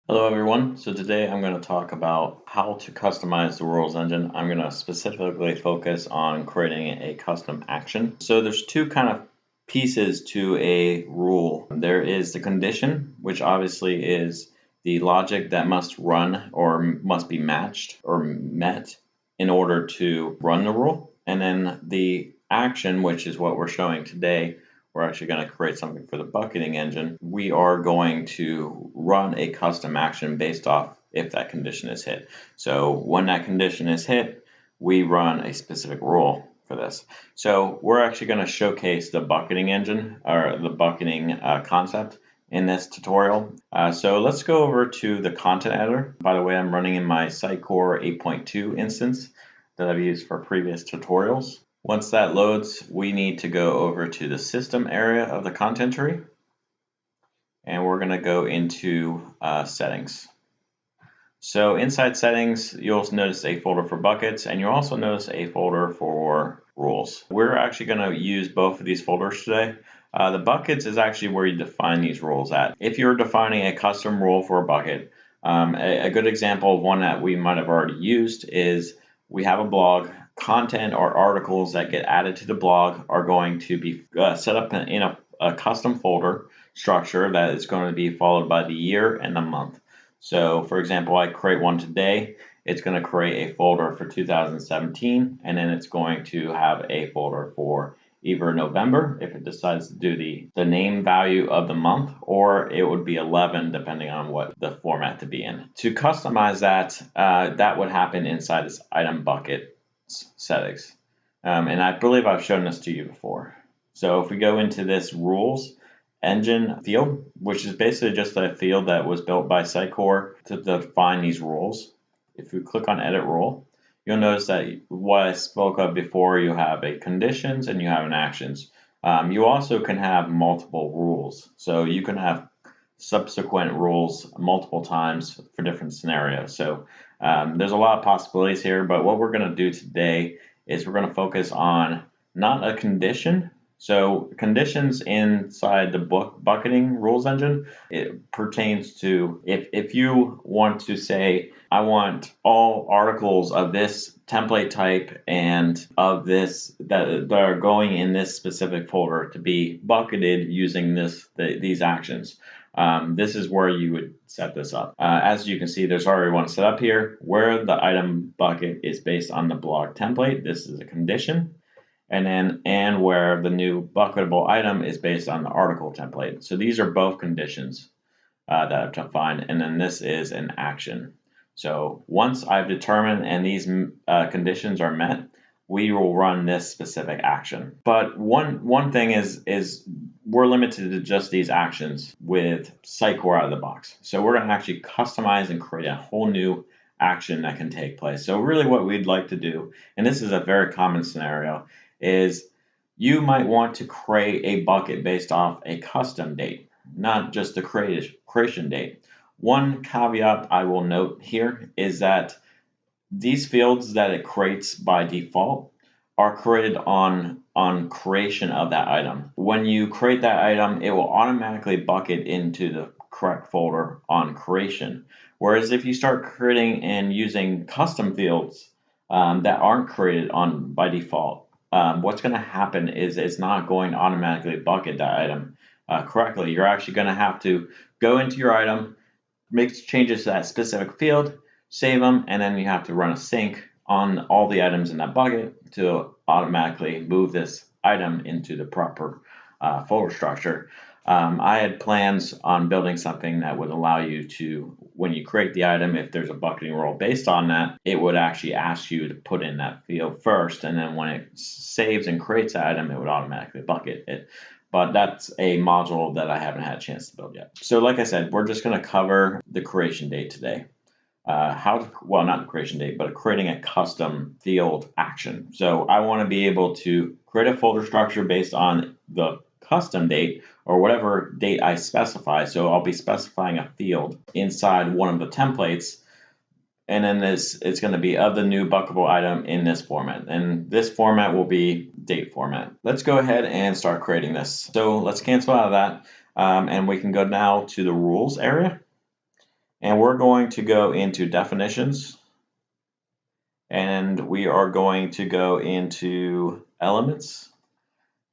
Hello everyone. So today I'm going to talk about how to customize the rules engine. I'm going to specifically focus on creating a custom action. So there's two kind of pieces to a rule. There is the condition, which obviously is the logic that must run or must be matched or met in order to run the rule. And then the action, which is what we're showing today. We're actually going to create something for the bucketing engine. We are going to run a custom action based off if that condition is hit. So when that condition is hit, we run a specific rule for this. So we're actually going to showcase the bucketing engine or the bucketing concept in this tutorial. So let's go over to the content editor. By the way, I'm running in my Sitecore 8.2 instance that I've used for previous tutorials. Once that loads, we need to go over to the system area of the content tree, and we're going to go into settings. So inside settings, you'll notice a folder for buckets, and you'll also notice a folder for rules. We're actually going to use both of these folders today. The buckets is actually where you define these rules at. If you're defining a custom rule for a bucket, a good example of one that we might have already used is we have a blog. Content or articles that get added to the blog are going to be set up in a custom folder structure that is going to be followed by the year and the month. So for example, I create one today, it's going to create a folder for 2017, and then it's going to have a folder for either November if it decides to do the name value of the month, or it would be 11 depending on what the format to be in. To customize that, that would happen inside this item bucket settings. And I believe I've shown this to you before. So if we go into this rules engine field, which is basically just a field that was built by Sitecore to define these rules. If you click on edit rule, you'll notice that what I spoke of before, you have a conditions and you have an actions. You also can have multiple rules. So you can have subsequent rules multiple times for different scenarios. So there's a lot of possibilities here, but what we're going to do today is we're going to focus on not a condition. So conditions inside the bucketing rules engine, it pertains to if you want to say, I want all articles of this template type and of this that are going in this specific folder to be bucketed using these actions. This is where you would set this up. As you can see, there's already one set up here where the item bucket is based on the blog template. This is a condition. And where the new bucketable item is based on the article template. So these are both conditions that I've defined, and then this is an action. So once I've determined and these conditions are met, we will run this specific action. But one thing is we're limited to just these actions with Sitecore out of the box. So we're going to actually customize and create a whole new action that can take place. So really what we'd like to do, and this is a very common scenario, is you might want to create a bucket based off a custom date, not just the creation date. One caveat I will note here is that these fields that it creates by default are created on creation of that item. When you create that item, it will automatically bucket into the correct folder on creation. Whereas if you start creating and using custom fields that aren't created by default, what's going to happen is it's not going to automatically bucket that item correctly. You're actually going to have to go into your item, make changes to that specific field, save them, and then you have to run a sync on all the items in that bucket to automatically move this item into the proper folder structure. I had plans on building something that would allow you to, when you create the item, if there's a bucketing rule based on that, it would actually ask you to put in that field first, and then when it saves and creates that item, it would automatically bucket it. But that's a module that I haven't had a chance to build yet. So like I said, we're just going to cover the creation date today. Well, not the creation date, but creating a custom field action. So I want to be able to create a folder structure based on the custom date or whatever date I specify. So I'll be specifying a field inside one of the templates, and then it's going to be of the new bucketable item in this format, and this format will be date format. Let's go ahead and start creating this. So let's cancel out of that, and we can go now to the rules area. And we're going to go into definitions, and we are going to go into elements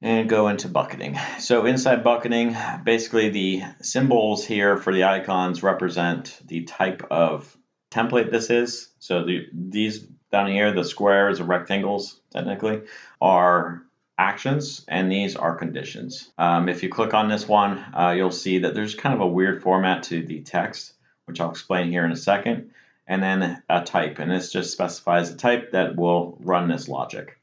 and go into bucketing. So inside bucketing, basically the symbols here for the icons represent the type of template this is. So these down here, the squares or rectangles technically, are actions, and these are conditions. If you click on this one, you'll see that there's kind of a weird format to the text, which I'll explain here in a second, and then a type, and this just specifies a type that will run this logic.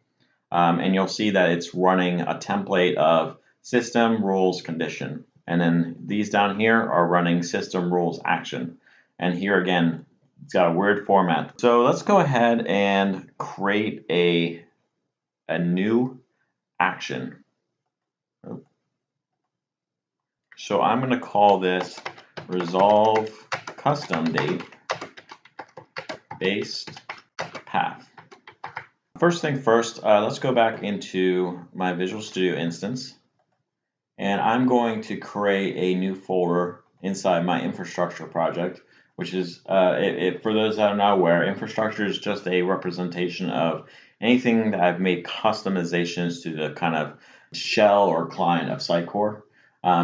And you'll see that it's running a template of system rules condition, and then these down here are running system rules action, and here again it's got a weird format. So let's go ahead and create a new action. So I'm going to call this resolve custom date based path. First thing first, let's go back into my Visual Studio instance, and I'm going to create a new folder inside my infrastructure project, which is, for those that are not aware, infrastructure is just a representation of anything that I've made customizations to the kind of shell or client of Sitecore.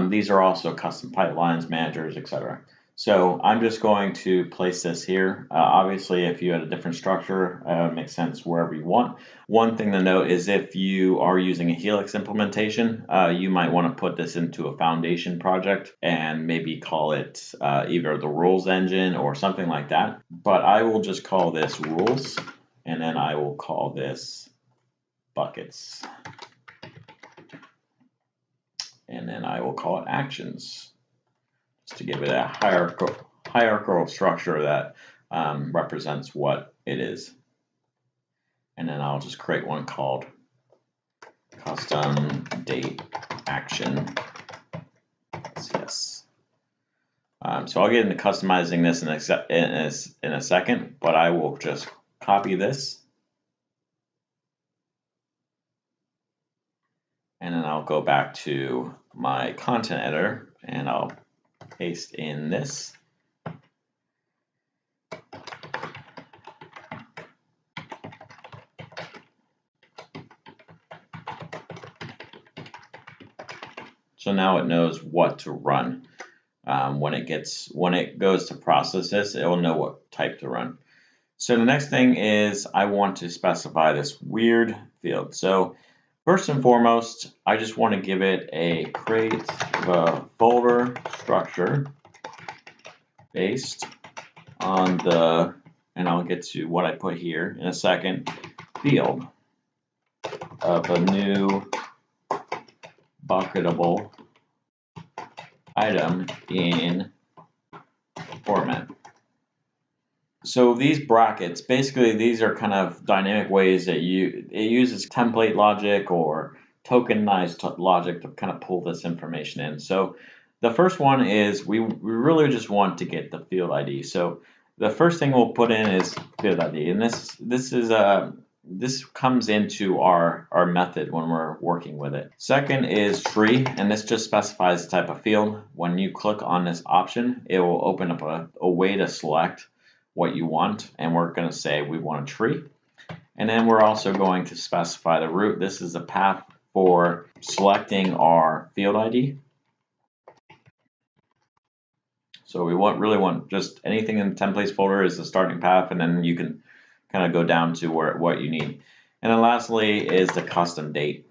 These are also custom pipelines, managers, etc. So I'm just going to place this here. Obviously, if you had a different structure, it would make sense wherever you want. One thing to note is if you are using a Helix implementation, you might want to put this into a foundation project and maybe call it either the rules engine or something like that. But I will just call this rules, and then I will call this buckets. And then I will call it actions, just to give it a hierarchical structure that represents what it is. And then I'll just create one called custom date action. Yes. So I'll get into customizing this in a second, but I will just copy this. And then I'll go back to my content editor and I'll paste in this. So now it knows what to run. When it goes to process this, it will know what type to run. So the next thing is I want to specify this weird field. So first and foremost, I just want to give it a create the folder structure based on the, and I'll get to what I put here in a second, field of a new bucketable item in format. So these brackets, basically these are kind of dynamic ways that it uses template logic or tokenized logic to kind of pull this information in. So the first one is we really just want to get the field ID. So the first thing we'll put in is field ID, and this comes into our method when we're working with it. Second is tree, and this just specifies the type of field. When you click on this option, it will open up a way to select what you want, and we're going to say we want a tree. And then we're also going to specify the route. This is the path for selecting our field ID. So we really want just anything in the templates folder is the starting path, and then you can kind of go down to what you need. And then lastly is the custom date.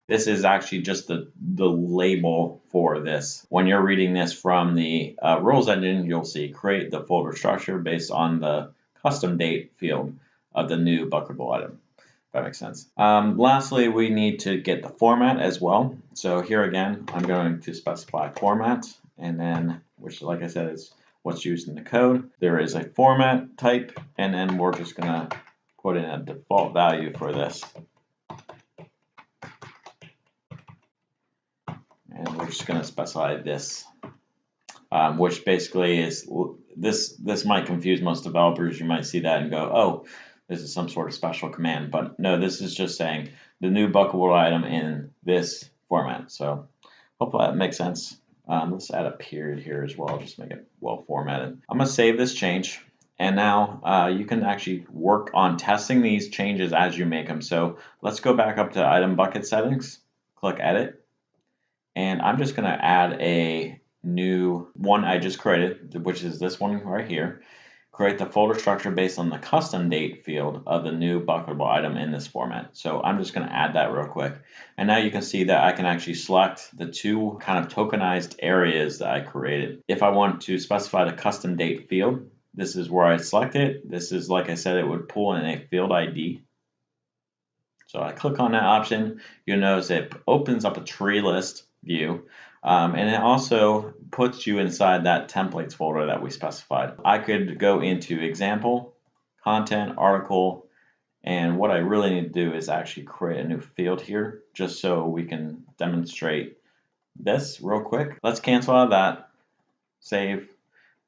This is actually just the label for this. When you're reading this from the rules engine, you'll see create the folder structure based on the custom date field of the new bucketable item. If that makes sense. Lastly, we need to get the format as well. So here again, I'm going to specify format, and then, which like I said is what's used in the code. There is a format type, and then we're just going to put in a default value for this. And we're just going to specify this, which basically is this might confuse most developers. You might see that and go, oh, this is some sort of special command. But no, this is just saying the new bucketable item in this format. So hopefully that makes sense. Let's add a period here as well, just make it well formatted. I'm going to save this change. And now you can actually work on testing these changes as you make them. So let's go back up to item bucket settings, click edit, and I'm just going to add a new one I just created, which is this one right here. Create the folder structure based on the custom date field of the new bucketable item in this format. So I'm just going to add that real quick. And now you can see that I can actually select the two kind of tokenized areas that I created. If I want to specify the custom date field, this is where I select it. This is, like I said, it would pull in a field ID. So I click on that option. You'll notice it opens up a tree list view. And it also puts you inside that templates folder that we specified. I could go into example, content, article, and what I really need to do is actually create a new field here just so we can demonstrate this real quick. Let's cancel out of that, save,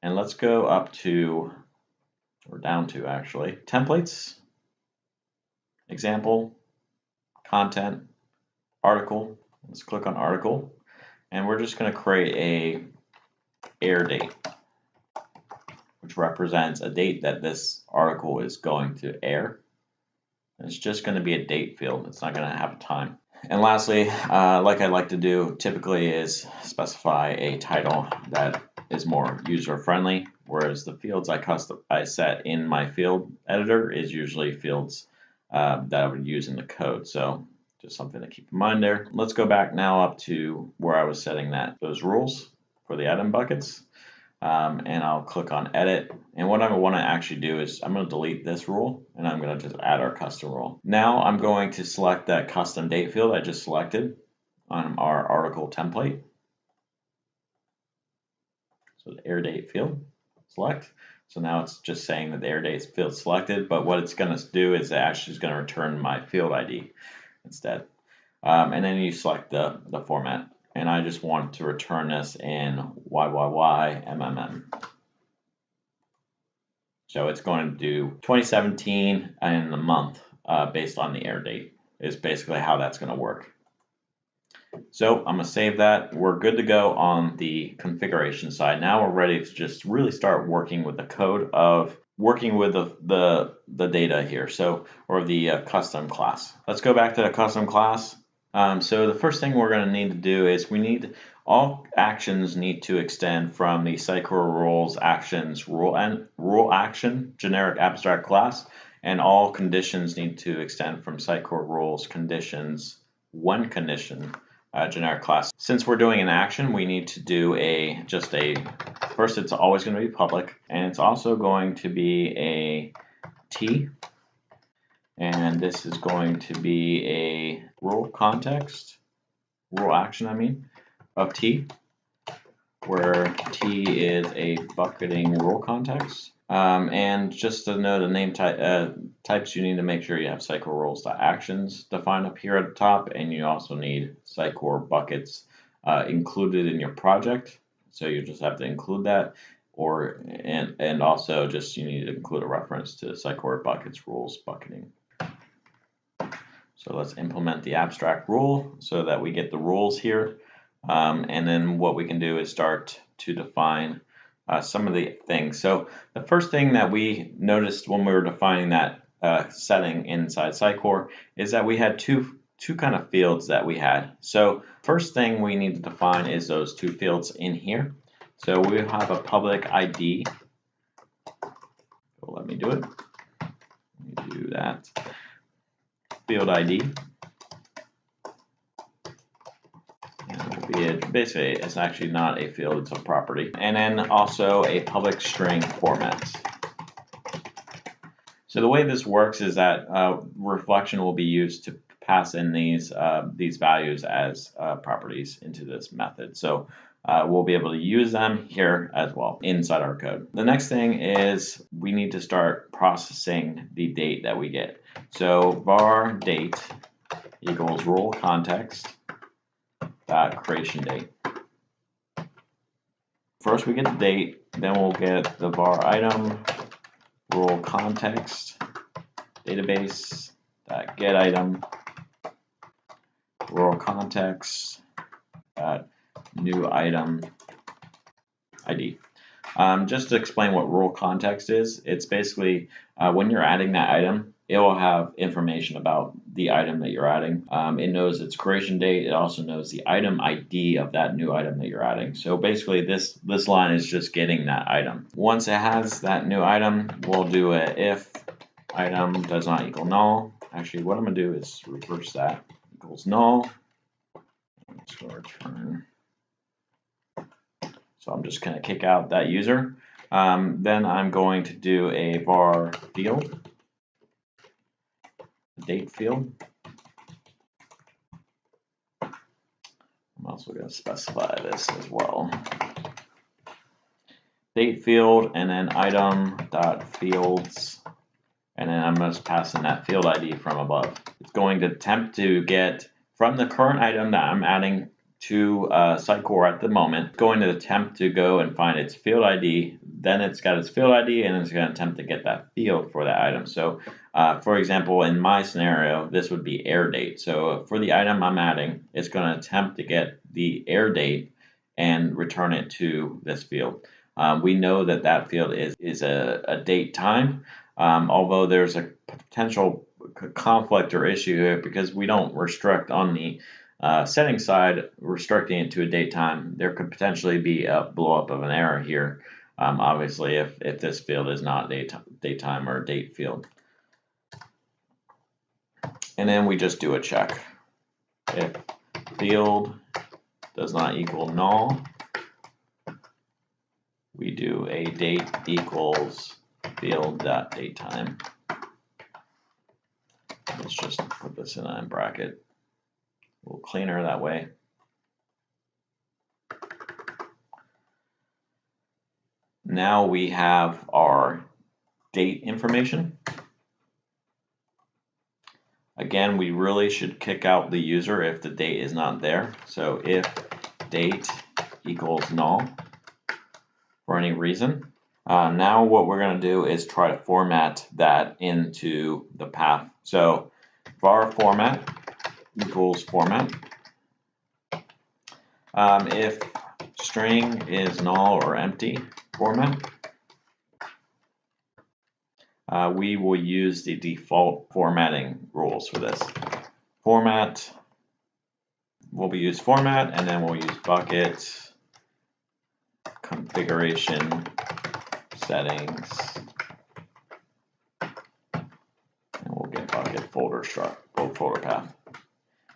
and let's go up to, or down to actually, templates, example, content, article. Let's click on article. And we're just going to create a air date, which represents a date that this article is going to air. And it's just going to be a date field. It's not going to have a time. And lastly, like I like to do typically, is specify a title that is more user friendly, whereas the fields I set in my field editor is usually fields that I would use in the code. So just something to keep in mind there. Let's go back now up to where I was setting those rules for the item buckets. And I'll click on edit. And what I want to actually do is I'm going to delete this rule and I'm going to just add our custom rule. Now I'm going to select that custom date field I just selected on our article template. So the air date field, select. So now it's just saying that the air date field selected, but what it's going to do is it actually is going to return my field ID instead. And then you select the format. And I just want to return this in YYYMMM. So it's going to do 2017 and the month based on the air date is basically how that's going to work. So I'm going to save that. We're good to go on the configuration side. Now we're ready to just really start working with the code of working with the data here, so, or the custom class. Let's go back to the custom class. So the first thing we're going to need to do is all actions need to extend from the Sitecore rules actions rule action generic abstract class, and all conditions need to extend from Sitecore rules conditions one condition generic class. Since we're doing an action, we need to do first it's always going to be public, and it's also going to be a T, and this is going to be a rule action of T, where T is a bucketing rule context. And just to know the name types, you need to make sure you have Sitecore rules.actions defined up here at the top, and you also need Sitecore buckets included in your project. So you just have to include that, and also just you need to include a reference to Sitecore buckets rules bucketing. So let's implement the abstract rule so that we get the rules here. And then what we can do is start to define some of the things. So the first thing that we noticed when we were defining that setting inside Sitecore is that we had two kind of fields that we had. So first thing we need to define is those two fields in here. So we have a public ID. So let me do it. Let me do that. Field ID. Basically, it's actually not a field, it's a property. And then also a public string format. So the way this works is that reflection will be used to pass in these values as properties into this method. So we'll be able to use them here as well inside our code. The next thing is we need to start processing the date that we get. So var date equals rule context creation date. First we get the date, then we'll get the var item rule context database get item rule context new item ID. Just to explain what rule context is, it's basically when you're adding that item, it will have information about the item that you're adding. It knows its creation date. It also knows the item ID of that new item that you're adding. So basically this line is just getting that item. Once it has that new item, we'll do a if item does not equal null. Actually, what I'm going to do is reverse that. Equals null. Let's go return. So I'm just going to kick out that user. Then I'm going to do a var field, date field. I'm also going to specify this as well. Date field, and then item dot fields, and then I'm just passing that field ID from above. It's going to attempt to get from the current item that I'm adding to Sitecore at the moment, going to attempt to go and find its field ID, then it's got its field ID, and it's going to attempt to get that field for that item. So for example, in my scenario, this would be air date. So for the item I'm adding, it's going to attempt to get the air date and return it to this field. We know that that field is a date time, although there's a potential conflict or issue here because we don't restrict on the setting side, restricting it to a date time. There could potentially be a blow up of an error here, obviously if this field is not date time or date field. And then we just do a check. If field does not equal null, we do a date equals field.datetime. Let's just put this in a bracket. A little cleaner that way. Now we have our date information. Again, we really should kick out the user if the date is not there. So if date equals null for any reason. Now what we're going to do is try to format that into the path. So var format equals format. If string is null or empty format, we will use the default formatting rules for this. Format, we'll use format, and then we'll use bucket, configuration, settings, and we'll get bucket folder folder path.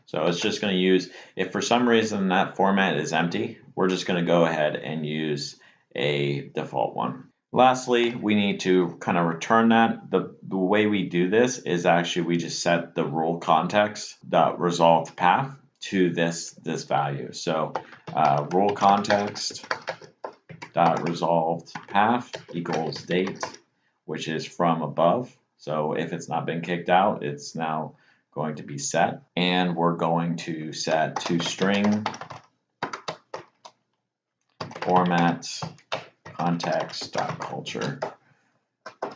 So it's just going to use, if for some reason that format is empty, we're just going to go ahead and use a default one. Lastly, we need to kind of return that. The way we do this is actually we just set the rule context dot resolved path to this value. So rule context dot resolved path equals date, which is from above. So if it's not been kicked out, it's now going to be set, and we're going to set to string format context.culture. I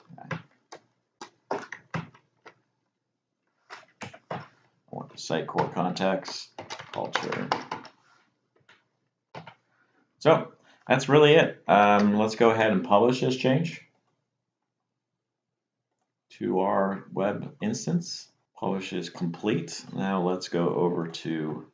want the Sitecore context culture. So that's really it. Let's go ahead and publish this change to our web instance. Publish is complete. Now let's go over to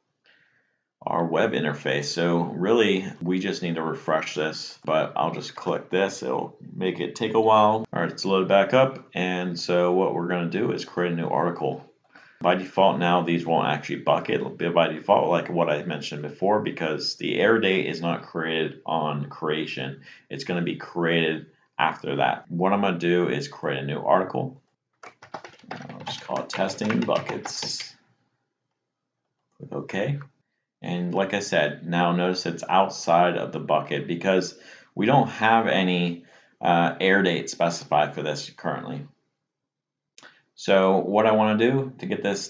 our web interface. So really, we just need to refresh this, but I'll just click this. It'll make it take a while. All right, it's loaded back up. And so what we're going to do is create a new article. By default, now these won't actually bucket. It'll be by default like what I mentioned before, because the air date is not created on creation. It's going to be created after that. What I'm going to do is create a new article. I'll just call it testing buckets. Click OK. And like I said, now notice it's outside of the bucket because we don't have any air date specified for this currently. So what I want to do to get this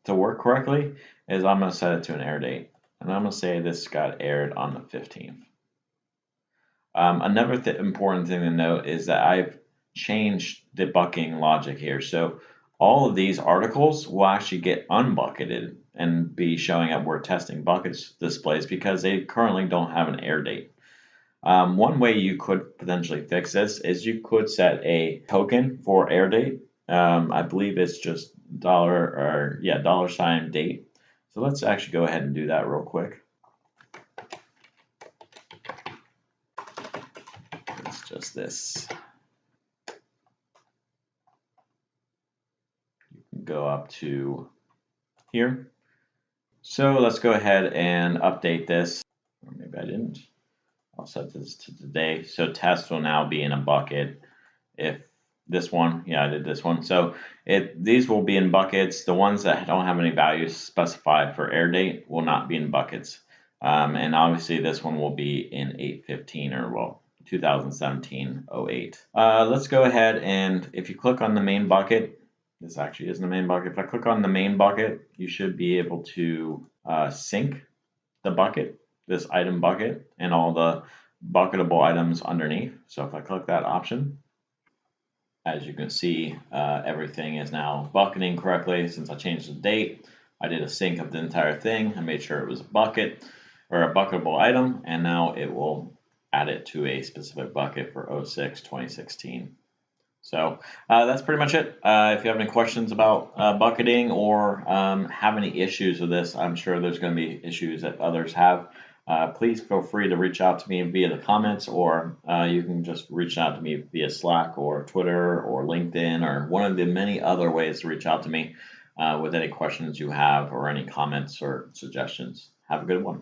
to work correctly is I'm going to set it to an air date. And I'm going to say this got aired on the 15th. Another important thing to note is that I've changed the bucketing logic here. So all of these articles will actually get unbucketed and be showing up where testing buckets displays because they currently don't have an air date. One way you could potentially fix this is you could set a token for air date. I believe it's just $ date. So let's actually go ahead and do that real quick. It's just this. You can go up to here. So let's go ahead and update this. Or maybe I didn't. I'll set this to today. So test will now be in a bucket. If this one, yeah, I did this one. So these will be in buckets. The ones that don't have any values specified for air date will not be in buckets. And obviously this one will be in 8/15 or well 2017-08. Let's go ahead and if you click on the main bucket, this actually isn't the main bucket. If I click on the main bucket, you should be able to sync the bucket, this item bucket, and all the bucketable items underneath. So if I click that option, as you can see, everything is now bucketing correctly. Since I changed the date, I did a sync of the entire thing. I made sure it was a bucket or a bucketable item, and now it will add it to a specific bucket for 06/2016. So that's pretty much it. If you have any questions about bucketing or have any issues with this, I'm sure there's going to be issues that others have. Please feel free to reach out to me via the comments, or you can just reach out to me via Slack or Twitter or LinkedIn or one of the many other ways to reach out to me with any questions you have or any comments or suggestions. Have a good one.